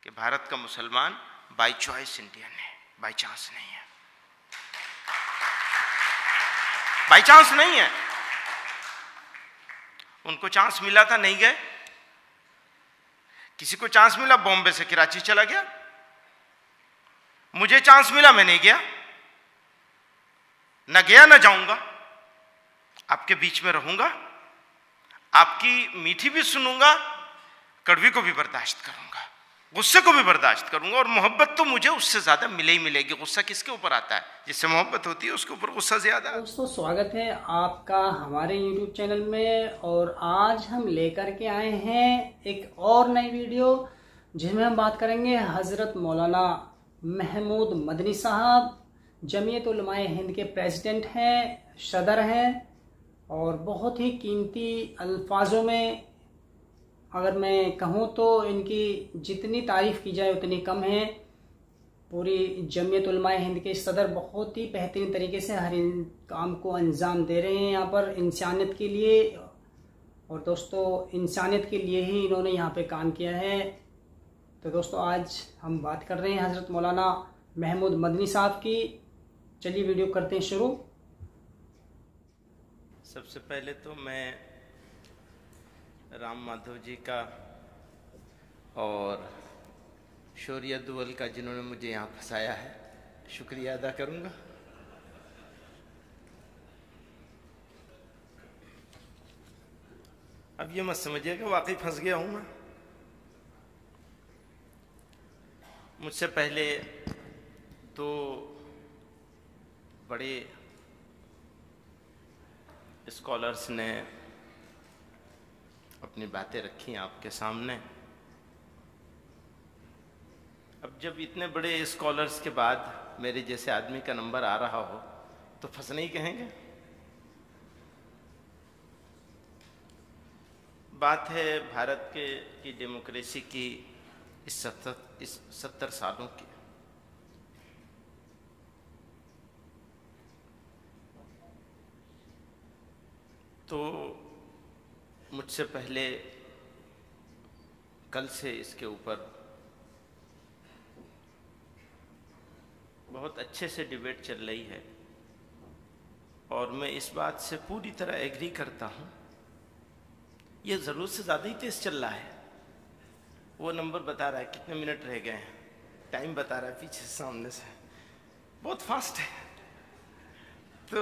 कि भारत का मुसलमान बाई चॉइस इंडियन है, बाई चांस नहीं है। बाई चांस नहीं है। उनको चांस मिला था, नहीं गए। किसी को चांस मिला, बॉम्बे से कराची चला गया। मुझे चांस मिला, मैं नहीं गया, ना गया ना जाऊंगा। आपके बीच में रहूंगा, आपकी मीठी भी सुनूंगा, कड़वी को भी बर्दाश्त करूंगा, गुस्से को भी बर्दाश्त करूंगा। और मोहब्बत तो मुझे उससे ज्यादा मिले ही मिलेगी। गुस्सा किसके ऊपर आता है? जिससे मोहब्बत होती है उसके ऊपर गुस्सा ज्यादा। दोस्तों, स्वागत है आपका हमारे YouTube चैनल में। और आज हम लेकर के आए हैं एक और नई वीडियो जिसमें हम बात करेंगे हजरत मौलाना महमूद मदनी साहब। जमीयत उलमाए हिंद के प्रेसिडेंट हैं, सदर हैं, और बहुत ही कीमती अल्फाजों में अगर मैं कहूँ तो इनकी जितनी तारीफ की जाए उतनी कम है। पूरी जमीयत उलमाए हिंद के सदर बहुत ही बेहतरीन तरीके से हर काम को अंजाम दे रहे हैं यहाँ पर इंसानियत के लिए। और दोस्तों, इंसानियत के लिए ही इन्होंने यहाँ पे काम किया है। तो दोस्तों, आज हम बात कर रहे हैं हजरत मौलाना महमूद मदनी साहब की। चलिए वीडियो करते हैं शुरू। सबसे पहले तो मैं राम माधव जी का और शौर्य दुवल का, जिन्होंने मुझे यहाँ फंसाया है, शुक्रिया अदा करूँगा। अब ये मत समझिएगा वाकई फंस गया हूँ मैं। मुझसे पहले तो बड़े स्कॉलर्स ने अपनी बातें रखी आपके सामने। अब जब इतने बड़े स्कॉलर्स के बाद मेरे जैसे आदमी का नंबर आ रहा हो तो फंसने ही कहेंगे। बात है भारत की डेमोक्रेसी की इस 70 सालों की। तो मुझसे पहले कल से इसके ऊपर बहुत अच्छे से डिबेट चल रही है और मैं इस बात से पूरी तरह एग्री करता हूँ। ये ज़रूरत से ज़्यादा ही तेज़ चल रहा है। वो नंबर बता रहा है कितने मिनट रह गए हैं, टाइम बता रहा है पीछे से, सामने से, बहुत फास्ट है। तो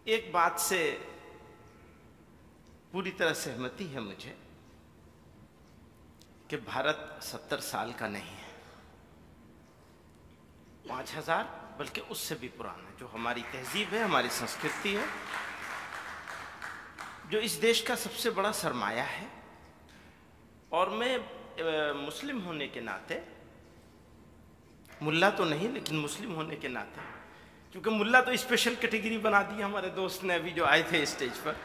एक बात से पूरी तरह सहमति है मुझे कि भारत 70 साल का नहीं है, 5000 बल्कि उससे भी पुराना। जो हमारी तहजीब है, हमारी संस्कृति है, जो इस देश का सबसे बड़ा सरमाया है। और मैं मुस्लिम होने के नाते, मुल्ला तो नहीं लेकिन मुस्लिम होने के नाते, क्योंकि मुल्ला तो स्पेशल कैटेगरी बना दी हमारे दोस्त ने अभी जो आए थे स्टेज पर,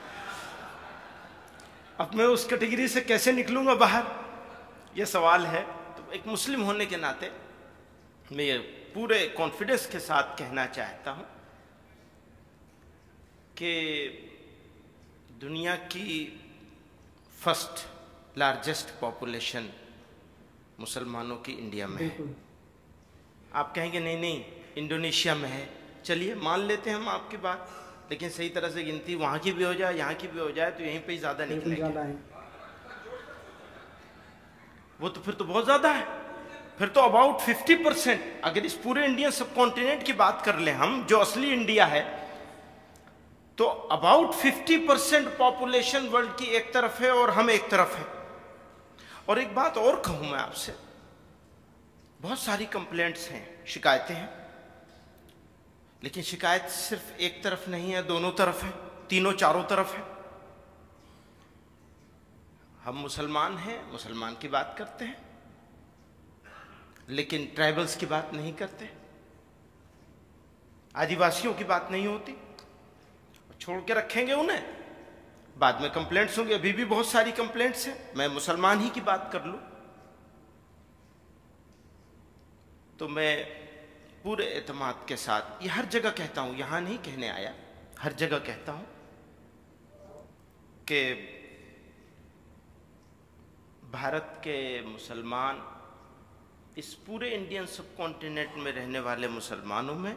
अब मैं उस कैटेगरी से कैसे निकलूंगा बाहर, ये सवाल है। तो एक मुस्लिम होने के नाते मैं ये पूरे कॉन्फिडेंस के साथ कहना चाहता हूँ कि दुनिया की फर्स्ट लार्जेस्ट पॉपुलेशन मुसलमानों की इंडिया में है। आप कहेंगे नहीं नहीं इंडोनेशिया में है, चलिए मान लेते हैं हम आपकी बात, लेकिन सही तरह से गिनती वहाँ की भी हो जाए, यहाँ की भी हो जाए, तो यहीं पे ही ज़्यादा निकलेंगे। वो तो फिर तो बहुत ज़्यादा है। फिर तो अबाउट 50%, अगर इस पूरे इंडियन सब कॉन्टिनेंट की बात कर लें हम, जो असली इंडिया है, तो अबाउट 50% पॉपुलेशन वर्ल्ड की एक तरफ है और हम एक तरफ है। और एक बात और कहूँ मैं आपसे, बहुत सारी कंप्लेंट्स हैं, शिकायतें हैं, लेकिन शिकायत सिर्फ एक तरफ नहीं है, दोनों तरफ है, तीनों चारों तरफ है। हम मुसलमान हैं, मुसलमान की बात करते हैं, लेकिन ट्राइबल्स की बात नहीं करते, आदिवासियों की बात नहीं होती, छोड़ के रखेंगे उन्हें। बाद में कंप्लेंट्स होंगे, अभी भी बहुत सारी कंप्लेंट्स हैं। मैं मुसलमान ही की बात कर लूं तो मैं पूरे एतमाद के साथ ये हर जगह कहता हूं, यहां नहीं कहने आया, हर जगह कहता हूं कि भारत के मुसलमान इस पूरे इंडियन सब कॉन्टिनेंट में रहने वाले मुसलमानों में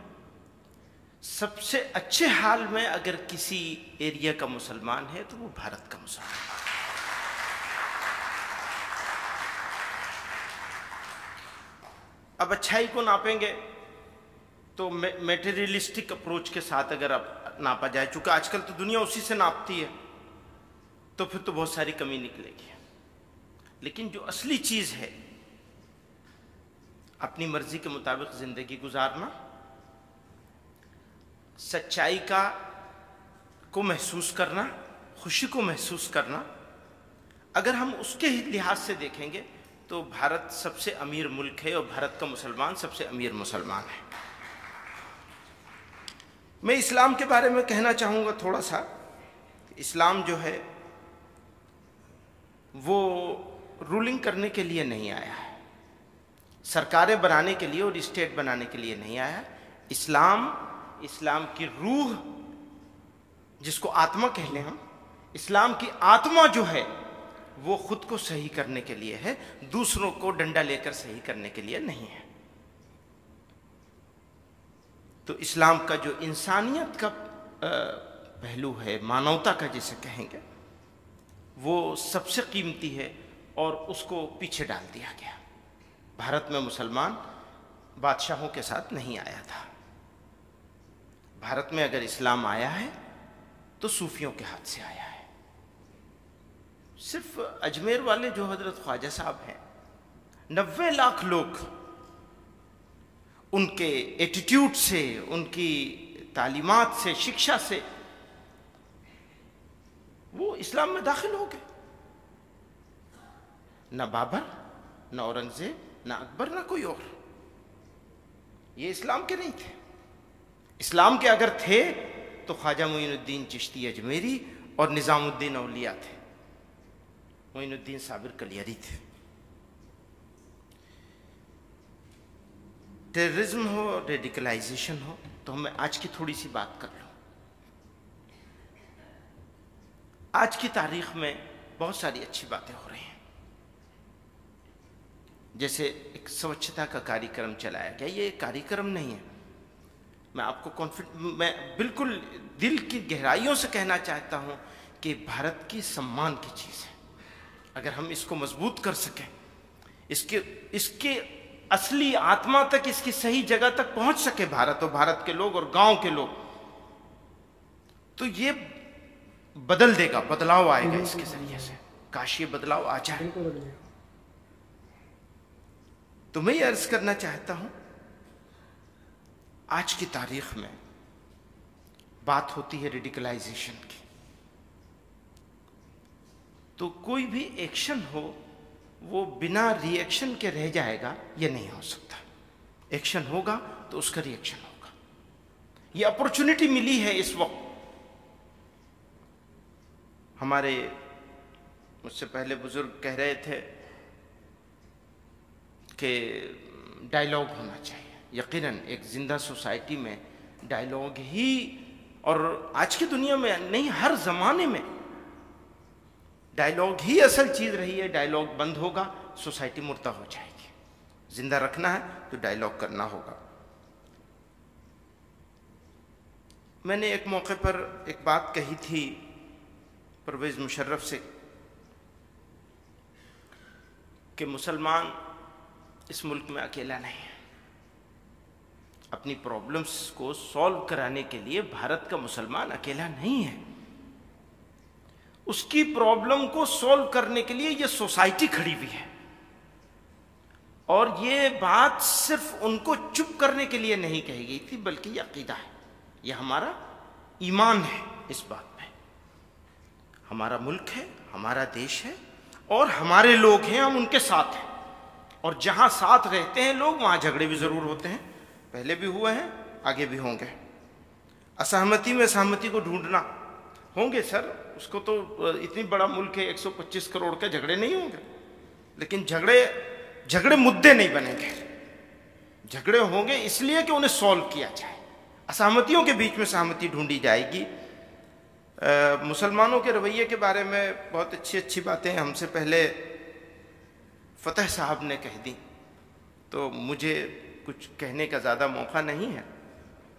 सबसे अच्छे हाल में अगर किसी एरिया का मुसलमान है तो वो भारत का मुसलमान है। अब अच्छाई को नापेंगे तो मेटेरियलिस्टिक अप्रोच के साथ अगर अब नापा जाए, चूंकि आजकल तो दुनिया उसी से नापती है, तो फिर तो बहुत सारी कमी निकलेगी। लेकिन जो असली चीज है, अपनी मर्जी के मुताबिक जिंदगी गुजारना, सच्चाई को महसूस करना, खुशी को महसूस करना, अगर हम उसके लिहाज से देखेंगे तो भारत सबसे अमीर मुल्क है और भारत का मुसलमान सबसे अमीर मुसलमान है। मैं इस्लाम के बारे में कहना चाहूँगा थोड़ा सा। इस्लाम जो है वो रूलिंग करने के लिए नहीं आया है, सरकारें बनाने के लिए और स्टेट बनाने के लिए नहीं आया। इस्लाम की रूह, जिसको आत्मा कह लें हम, इस्लाम की आत्मा जो है वो खुद को सही करने के लिए है, दूसरों को डंडा लेकर सही करने के लिए नहीं है। तो इस्लाम का जो इंसानियत का पहलू है, मानवता का जिसे कहेंगे, वो सबसे कीमती है और उसको पीछे डाल दिया गया। भारत में मुसलमान बादशाहों के साथ नहीं आया था। भारत में अगर इस्लाम आया है तो सूफियों के हाथ से आया है। सिर्फ अजमेर वाले जो हजरत ख्वाजा साहब हैं, 90 लाख लोग उनके एटीट्यूड से, उनकी तालीमात से, शिक्षा से वो इस्लाम में दाखिल हो गए। न बाबर, न औरंगजेब, न अकबर, न कोई और, ये इस्लाम के नहीं थे। इस्लाम के अगर थे तो ख्वाजा मोइनुद्दीन चिश्ती अजमेरी और निजामुद्दीन औलिया थे, मोइनुद्दीन साबिर कलियारी थे। टेररिज्म हो, रेडिकलाइजेशन हो, तो मैं आज की थोड़ी सी बात कर लूं। आज की तारीख में बहुत सारी अच्छी बातें हो रही हैं। जैसे एक स्वच्छता का कार्यक्रम चलाया गया, ये कार्यक्रम नहीं है, मैं बिल्कुल दिल की गहराइयों से कहना चाहता हूं कि भारत की सम्मान की चीज है। अगर हम इसको मजबूत कर सकें, इसके असली आत्मा तक, इसकी सही जगह तक पहुंच सके भारत और भारत के लोग और गांव के लोग, तो ये बदल देगा, बदलाव आएगा इसके जरिए से। काश ये बदलाव आ जाए। तो मैं ये अर्ज करना चाहता हूं, आज की तारीख में बात होती है रेडिकलाइजेशन की, तो कोई भी एक्शन हो वो बिना रिएक्शन के रह जाएगा, ये नहीं हो सकता। एक्शन होगा तो उसका रिएक्शन होगा। ये अपॉर्चुनिटी मिली है इस वक्त। हमारे मुझसे पहले बुजुर्ग कह रहे थे कि डायलॉग होना चाहिए। यकीनन एक जिंदा सोसाइटी में डायलॉग ही, और आज की दुनिया में नहीं, हर जमाने में डायलॉग ही असल चीज रही है। डायलॉग बंद होगा, सोसाइटी मुर्दा हो जाएगी। जिंदा रखना है तो डायलॉग करना होगा। मैंने एक मौके पर एक बात कही थी परवेज मुशर्रफ से कि मुसलमान इस मुल्क में अकेला नहीं है। अपनी प्रॉब्लम्स को सॉल्व कराने के लिए भारत का मुसलमान अकेला नहीं है। उसकी प्रॉब्लम को सॉल्व करने के लिए ये सोसाइटी खड़ी हुई है। और ये बात सिर्फ उनको चुप करने के लिए नहीं कही गई थी, बल्कि ये अकीदा है, ये हमारा ईमान है। इस बात में हमारा मुल्क है, हमारा देश है और हमारे लोग हैं, हम उनके साथ हैं। और जहां साथ रहते हैं लोग, वहां झगड़े भी जरूर होते हैं, पहले भी हुए हैं, आगे भी होंगे। असहमति में सहमति को ढूंढना, होंगे सर, उसको तो इतनी बड़ा मुल्क है, 125 करोड़ के झगड़े नहीं होंगे, लेकिन झगड़े मुद्दे नहीं बनेंगे। झगड़े होंगे इसलिए कि उन्हें सॉल्व किया जाए। असहमतियों के बीच में सहमति ढूंढी जाएगी। मुसलमानों के रवैये के बारे में बहुत अच्छी अच्छी बातें हमसे पहले फतेह साहब ने कह दी, तो मुझे कुछ कहने का ज़्यादा मौका नहीं है,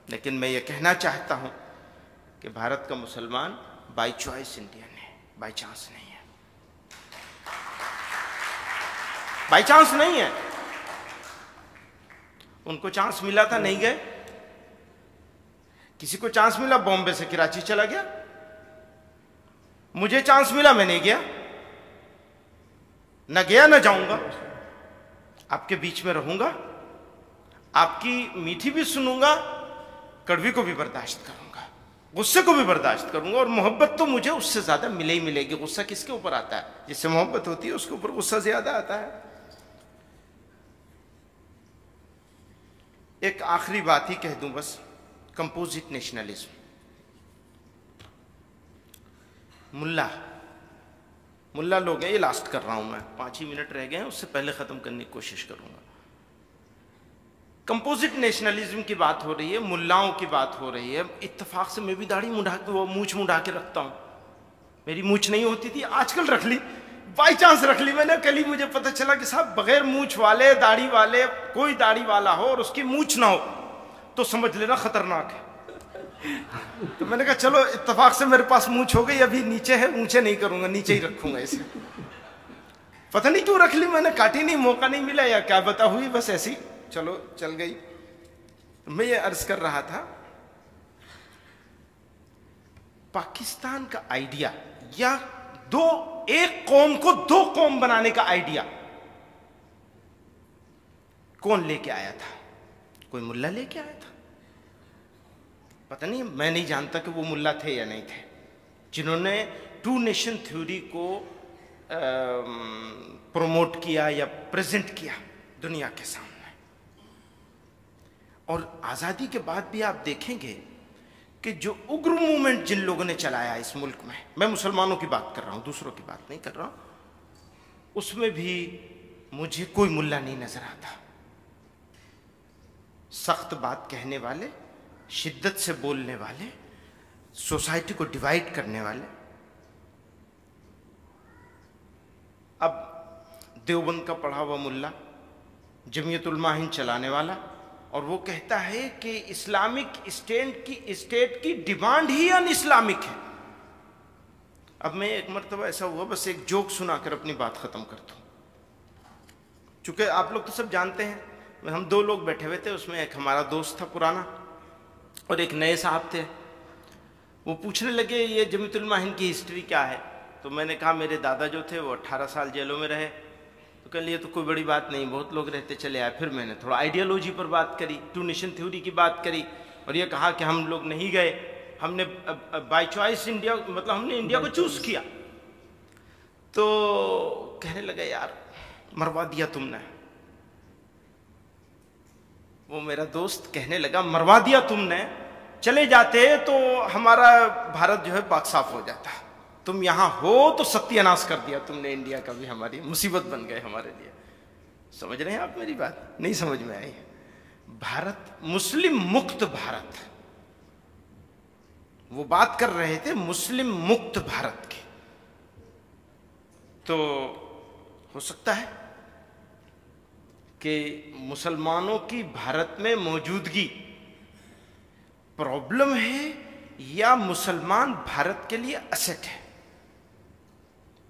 लेकिन मैं ये कहना चाहता हूँ कि भारत का मुसलमान बाय चॉइस इंडियन है, बाय चांस नहीं है, बाय चांस नहीं है। उनको चांस मिला था, नहीं गए। किसी को चांस मिला, बॉम्बे से कराची चला गया। मुझे चांस मिला, मैं नहीं गया, न गया न जाऊंगा। आपके बीच में रहूंगा, आपकी मीठी भी सुनूंगा, कड़वी को भी बर्दाश्त करूंगा, गुस्से को भी बर्दाश्त करूंगा। और मोहब्बत तो मुझे उससे ज्यादा मिले ही मिलेगी। गुस्सा किसके ऊपर आता है? जिससे मोहब्बत होती है उसके ऊपर गुस्सा ज्यादा आता है। एक आखिरी बात ही कह दूं बस, कंपोजिट नेशनलिज्म। मुल्ला लोग हैं, ये लास्ट कर रहा हूं मैं, 5 ही मिनट रह गए हैं, उससे पहले खत्म करने की कोशिश करूंगा। कंपोजिट नेशनलिज्म की बात हो रही है, मुल्लाओं की बात हो रही है। इत्तेफाक से मैं भी दाढ़ी मूछ मुंडा के रखता हूं। मेरी मूछ नहीं होती थी, आजकल रख ली, बाई चांस रख ली मैंने। कल ही मुझे पता चला कि साहब बगैर मूछ वाले, दाढ़ी वाले, कोई दाढ़ी वाला हो और उसकी मूछ ना हो तो समझ लेना खतरनाक है। तो मैंने कहा चलो इत्तेफाक से मेरे पास मूछ हो गई, अभी नीचे है, ऊंचे नहीं करूंगा, नीचे ही रखूंगा इसे। पता नहीं क्यों रख ली मैंने, काटी नहीं, मौका नहीं मिला या क्या बता हुई, बस ऐसी चलो चल गई। मैं ये अर्ज कर रहा था, पाकिस्तान का आइडिया या एक कौम को 2 कौम बनाने का आइडिया कौन लेके आया था? कोई मुल्ला लेके आया था? पता नहीं, मैं नहीं जानता कि वो मुल्ला थे या नहीं थे, जिन्होंने 2 नेशन थ्योरी को प्रमोट किया या प्रेजेंट किया दुनिया के सामने। और आजादी के बाद भी आप देखेंगे कि जो उग्र मूवमेंट जिन लोगों ने चलाया इस मुल्क में, मैं मुसलमानों की बात कर रहा हूं, दूसरों की बात नहीं कर रहा हूं, उसमें भी मुझे कोई मुल्ला नहीं नजर आता। सख्त बात कहने वाले, शिद्दत से बोलने वाले, सोसाइटी को डिवाइड करने वाले। अब देवबंद का पढ़ा हुआ मुल्ला, जमीयत उलमा हिंद चलाने वाला, और वो कहता है कि इस्लामिक स्टेट की डिमांड ही अन इस्लामिक है। अब मैं एक मरतबा ऐसा हुआ, बस एक जोक सुनाकर अपनी बात खत्म करता हूं, चूंकि आप लोग तो सब जानते हैं। हम 2 लोग बैठे हुए थे, उसमें एक हमारा दोस्त था पुराना और एक नए साहब थे। वो पूछने लगे ये जमीयत उलमा हिंद की हिस्ट्री क्या है? तो मैंने कहा मेरे दादा जो थे वो 18 साल जेलों में रहे। तो कह लिए तो कोई बड़ी बात नहीं, बहुत लोग रहते चले आए। फिर मैंने थोड़ा आइडियोलॉजी पर बात करी, 2 नेशन थ्योरी की बात करी, और ये कहा कि हम लोग नहीं गए, हमने बाय चॉइस इंडिया, मतलब हमने इंडिया को चूज किया। तो कहने लगा यार मरवा दिया तुमने। वो मेरा दोस्त कहने लगा मरवा दिया तुमने, चले जाते तो हमारा भारत जो है पाक साफ हो जाता। तुम यहां हो तो सत्यानाश कर दिया तुमने इंडिया का भी, हमारी मुसीबत बन गए हमारे लिए। समझ रहे हैं आप मेरी बात? नहीं समझ में आई? भारत मुस्लिम मुक्त भारत, वो बात कर रहे थे मुस्लिम मुक्त भारत की। तो हो सकता है कि मुसलमानों की भारत में मौजूदगी प्रॉब्लम है या मुसलमान भारत के लिए असेट है,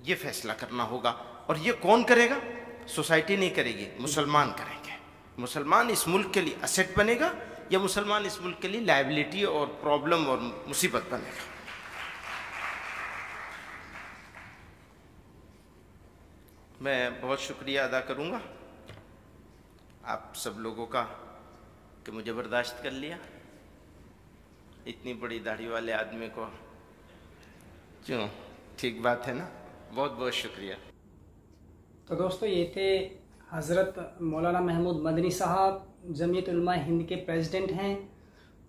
ये फैसला करना होगा। और ये कौन करेगा? सोसाइटी नहीं करेगी, मुसलमान करेंगे। मुसलमान इस मुल्क के लिए असेट बनेगा या मुसलमान इस मुल्क के लिए लायबिलिटी और प्रॉब्लम और मुसीबत बनेगा। मैं बहुत शुक्रिया अदा करूंगा आप सब लोगों का कि मुझे बर्दाश्त कर लिया। इतनी बड़ी दाढ़ी वाले आदमी को क्यों, ठीक बात है ना? बहुत बहुत शुक्रिया। तो दोस्तों ये थे हज़रत मौलाना महमूद मदनी साहब, जमीयत उलमा हिंद के प्रेसिडेंट हैं,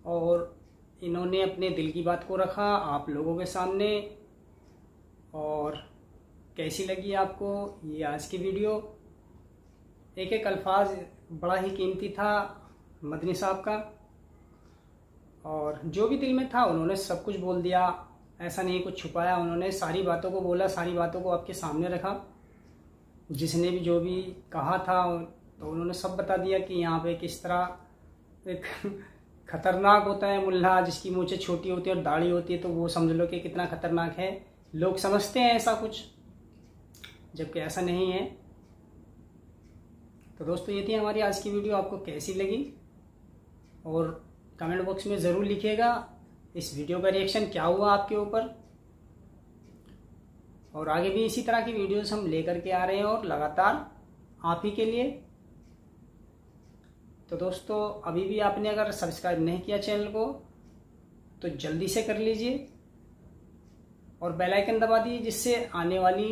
और इन्होंने अपने दिल की बात को रखा आप लोगों के सामने। और कैसी लगी आपको ये आज की वीडियो? एक एक अल्फाज बड़ा ही कीमती था मदनी साहब का, और जो भी दिल में था उन्होंने सब कुछ बोल दिया, ऐसा नहीं कुछ छुपाया। उन्होंने सारी बातों को बोला, सारी बातों को आपके सामने रखा। जिसने भी जो भी कहा था तो उन्होंने सब बता दिया कि यहाँ पे किस तरह एक खतरनाक होता है मुल्ला, जिसकी मूंछें छोटी होती है और दाढ़ी होती है, तो वो समझ लो कि कितना खतरनाक है। लोग समझते हैं ऐसा कुछ, जबकि ऐसा नहीं है। तो दोस्तों ये थी हमारी आज की वीडियो, आपको कैसी लगी और कमेंट बॉक्स में ज़रूर लिखिएगा इस वीडियो का रिएक्शन क्या हुआ आपके ऊपर। और आगे भी इसी तरह की वीडियोस हम लेकर के आ रहे हैं और लगातार आप ही के लिए। तो दोस्तों अभी भी आपने अगर सब्सक्राइब नहीं किया चैनल को तो जल्दी से कर लीजिए और बेल आइकन दबा दीजिए, जिससे आने वाली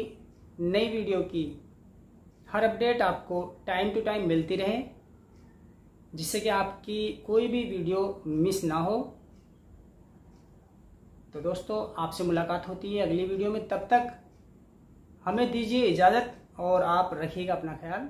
नई वीडियो की हर अपडेट आपको टाइम टू टाइम मिलती रहे, जिससे कि आपकी कोई भी वीडियो मिस ना हो। तो दोस्तों आपसे मुलाकात होती है अगली वीडियो में, तब तक हमें दीजिए इजाज़त और आप रखिएगा अपना ख्याल।